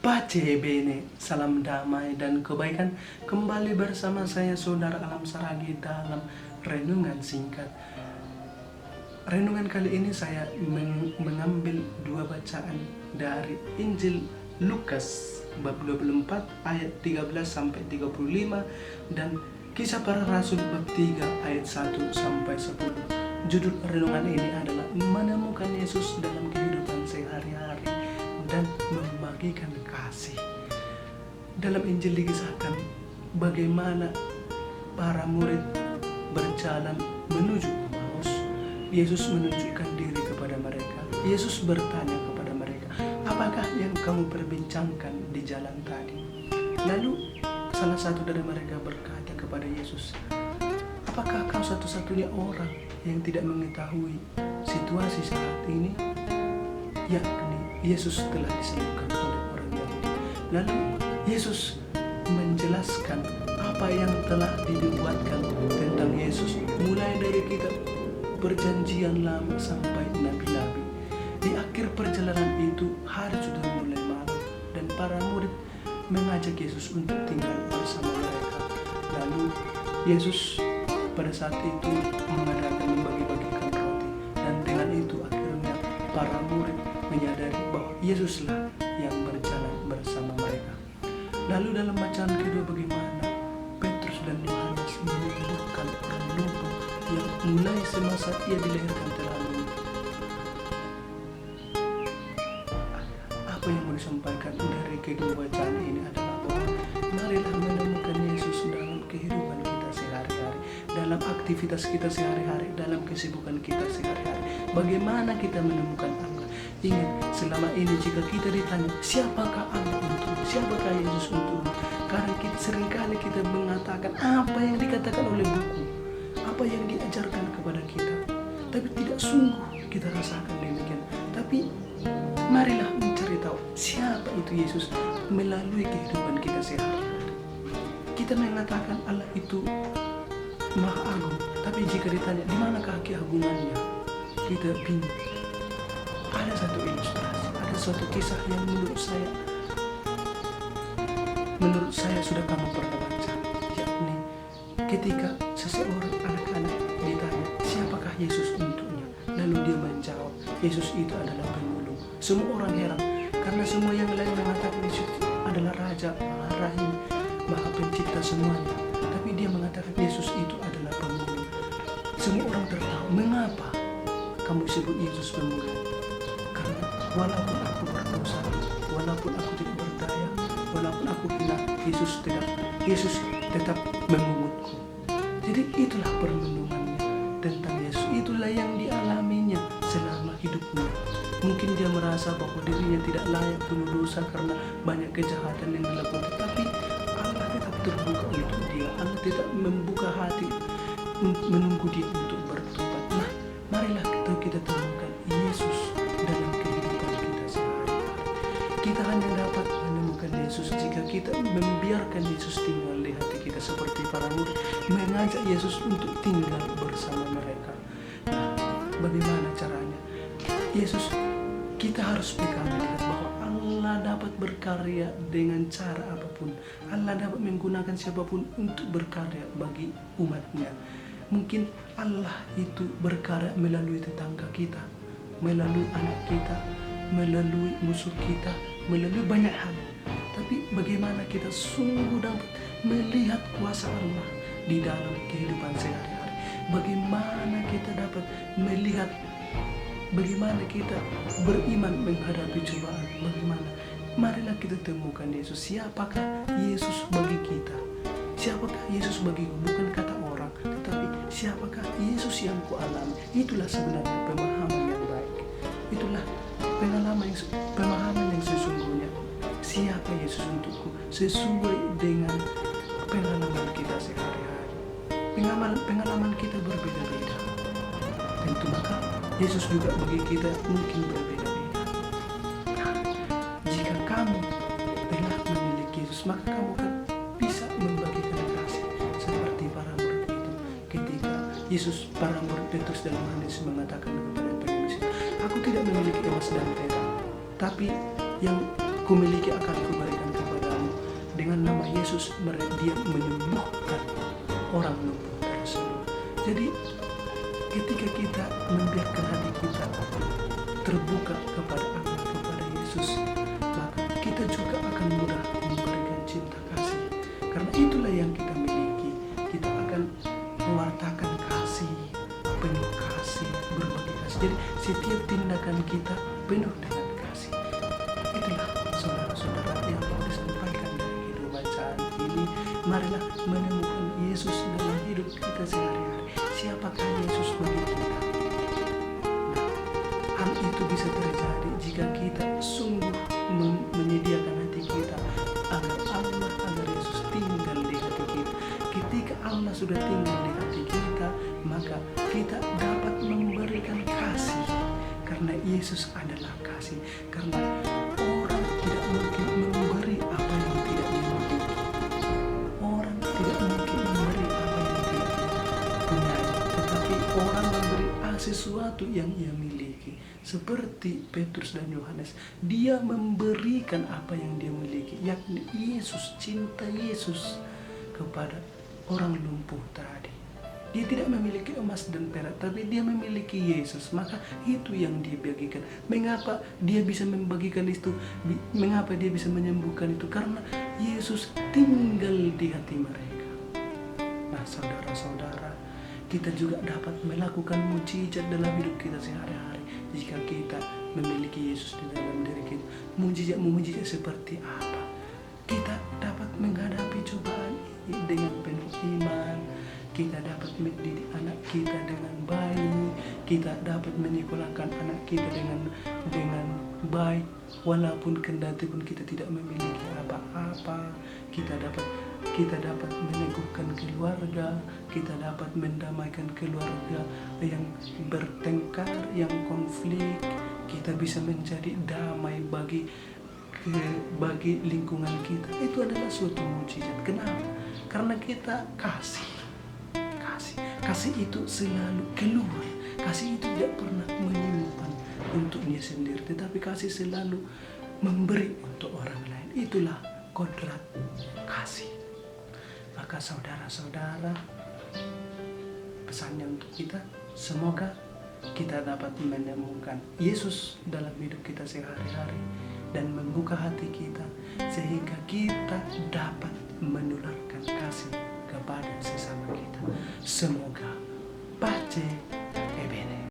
Pace bene, salam damai dan kebaikan kembali bersama saya Saudara Alam Saragi dalam renungan singkat. Renungan kali ini saya mengambil dua bacaan dari Injil Lukas bab 24 ayat 13 sampai 35 dan Kisah Para Rasul bab 3 ayat 1 sampai 10. Judul renungan ini adalah menemukan Yesus dalam kehidupan sehari-hari dan membagikan kasih. Dalam Injil dikisahkan bagaimana para murid berjalan menuju Emmaus. Yesus menunjukkan diri kepada mereka. Yesus bertanya kepada mereka, apakah yang kamu perbincangkan di jalan tadi? Lalu salah satu dari mereka berkata kepada Yesus, apakah kau satu-satunya orang yang tidak mengetahui situasi saat ini? Yakni Yesus telah disembuhkan oleh orang Yahudi. Lalu Yesus menjelaskan apa yang telah dibuatkan tentang Yesus, mulai dari kitab Perjanjian Lama sampai nabi-nabi. Di akhir perjalanan itu hari sudah mulai malam dan para murid mengajak Yesus untuk tinggal bersama mereka. Lalu Yesus pada saat itu mengadakan membagi-bagikan roti, dan dengan itu akhirnya para murid menyadari bahwa Yesuslah yang berjalan bersama mereka. Lalu dalam bacaan kedua bagaimana Petrus dan Yohanes menyembuhkan orang lumpuh yang mulai semasa ia dilahirkan telah lumpuh. Apa yang mau disampaikan dari kedua bacaan ini adalah bahwa marilah menemukan Yesus dalam kehidupan kita sehari-hari, dalam aktivitas kita sehari-hari, dalam kesibukan kita sehari-hari. Bagaimana kita menemukan Allah? Ingat, selama ini jika kita ditanya, siapakah Allah untukmu? Siapakah Yesus untukmu? Karena seringkali kita mengatakan apa yang dikatakan oleh buku, apa yang diajarkan kepada kita, tapi tidak sungguh kita rasakan demikian. Tapi marilah mencari tahu siapa itu Yesus melalui kehidupan kita sehari-hari. Kita mengatakan Allah itu Maha Agung, tapi jika ditanya di manakah keagungannya, kita bingung. Ada satu ilustrasi, ada suatu kisah yang menurut saya sudah kamu pernah baca, yakni ketika seseorang anak-anak ditanya siapakah Yesus untuknya, lalu dia menjawab, Yesus itu adalah pemulung. Semua orang heran karena semua yang lain mengatakan Yesus adalah Raja, Maha Rahim, Maha Pencipta semuanya, tapi dia mengatakan Yesus itu adalah pemulung. Semua orang tertawa, mengapa kamu sebut Yesus pemulung? Karena walaupun aku berdosa, walaupun aku tidak berdaya, walaupun aku hina, Yesus tetap memungutku. Jadi itulah perenungannya tentang Yesus. Itulah yang dialaminya selama hidupnya. Mungkin dia merasa bahwa dirinya tidak layak penuh dosa karena banyak kejahatan yang dilakukan, tetapi Allah tetap terbuka untuk dia. Allah tetap membuka hati menunggu dia untuk bertobat. Nah, marilah kita temukan Yesus dalam kehidupan kita sehari-hari. Kita hanya dapat menemukan Yesus jika kita membiarkan Yesus tinggal di hati kita, seperti para murid mengajak Yesus untuk tinggal bersama mereka. Nah, bagaimana caranya? Yesus, kita harus pegang melihat bahwa Allah dapat berkarya dengan cara apapun. Allah dapat menggunakan siapapun untuk berkarya bagi umatnya. Mungkin Allah itu berkarya melalui tetangga kita, melalui anak kita, melalui musuh kita, melalui banyak hal. Tapi bagaimana kita sungguh dapat melihat kuasa Allah di dalam kehidupan sehari-hari? Bagaimana kita dapat melihat bagaimana kita beriman menghadapi cobaan? Bagaimana? Marilah kita temukan Yesus. Siapakah Yesus bagi kita? Siapakah Yesus bagiku? Bukan kata orang, tetapi siapakah Yesus yang kualami? Itulah sebenarnya pemahaman yang baik. Itulah pemahaman yang sesungguhnya. Siapa Yesus untukku? Sesuai dengan pengalaman kita sehari-hari. Pengalaman kita berbeda-beda. Tentu maka Yesus juga bagi kita mungkin berbeda-beda. Nah, jika kamu telah memiliki Yesus, maka kamu akan bisa membagikan kasih seperti para murid itu. Ketika Yesus, para murid Petrus dan Yohanes mengatakan kepada pengemis, aku tidak memiliki emas dan perak, tapi yang kumiliki akan kuberikan kepadamu. Dengan nama Yesus dia menyembuhkan orang lumpuh tersebut. Jadi ketika kita membiarkan hati kita terbuka kepada Allah, kepada Yesus, maka kita juga akan mudah memberikan cinta kasih. Karena itulah yang kita miliki. Kita akan mewartakan kasih, penuh kasih, berbagi kasih. Jadi setiap tindakan kita penuh dengan kasih. Itulah saudara-saudara yang mau disampaikan dari hidup bacaan ini. Marilah menemukan Yesus dalam hidup kita sehari-hari. Siapakah Yesus bagi kita? Nah, hal itu bisa terjadi jika kita sungguh menyediakan hati kita agar Allah, agar Yesus tinggal di hati kita. Ketika Allah sudah tinggal di hati kita, maka kita dapat memberikan kasih. Karena Yesus adalah kasih. Karena orang tidak mungkin memberi apa yang tidak dimiliki. Orang tidak mungkin memberi apa yang tidak punya. Tetapi orang memberi sesuatu yang ia miliki. Seperti Petrus dan Yohanes, dia memberikan apa yang dia miliki, yakni Yesus, cinta Yesus kepada orang lumpuh tadi. Dia tidak memiliki emas dan perak, tapi dia memiliki Yesus. Maka itu yang dia bagikan. Mengapa dia bisa membagikan itu? Mengapa dia bisa menyembuhkan itu? Karena Yesus tinggal di hati mereka. Nah, saudara-saudara, kita juga dapat melakukan mujizat dalam hidup kita sehari-hari jika kita memiliki Yesus di dalam diri kita. Mujizat seperti apa? Kita dapat menghadapi cobaan dengan penuh iman. Kita dapat mendidik anak kita dengan baik. Kita dapat menyekolahkan anak kita dengan baik. Walaupun kendati pun kita tidak memiliki apa-apa, kita dapat meneguhkan keluarga. Kita dapat mendamaikan keluarga yang bertengkar, yang konflik. Kita bisa menjadi damai bagi lingkungan kita. Itu adalah suatu mujizat. Kenapa? Karena kita kasih. Kasih itu selalu keluar. Kasih itu tidak pernah menyimpan untuknya sendiri, tetapi kasih selalu memberi untuk orang lain. Itulah kodrat kasih. Maka saudara-saudara, pesannya untuk kita, semoga kita dapat menemukan Yesus dalam hidup kita sehari-hari dan membuka hati kita sehingga kita dapat menularkan kasih kepada sesama kita. Semoga Pace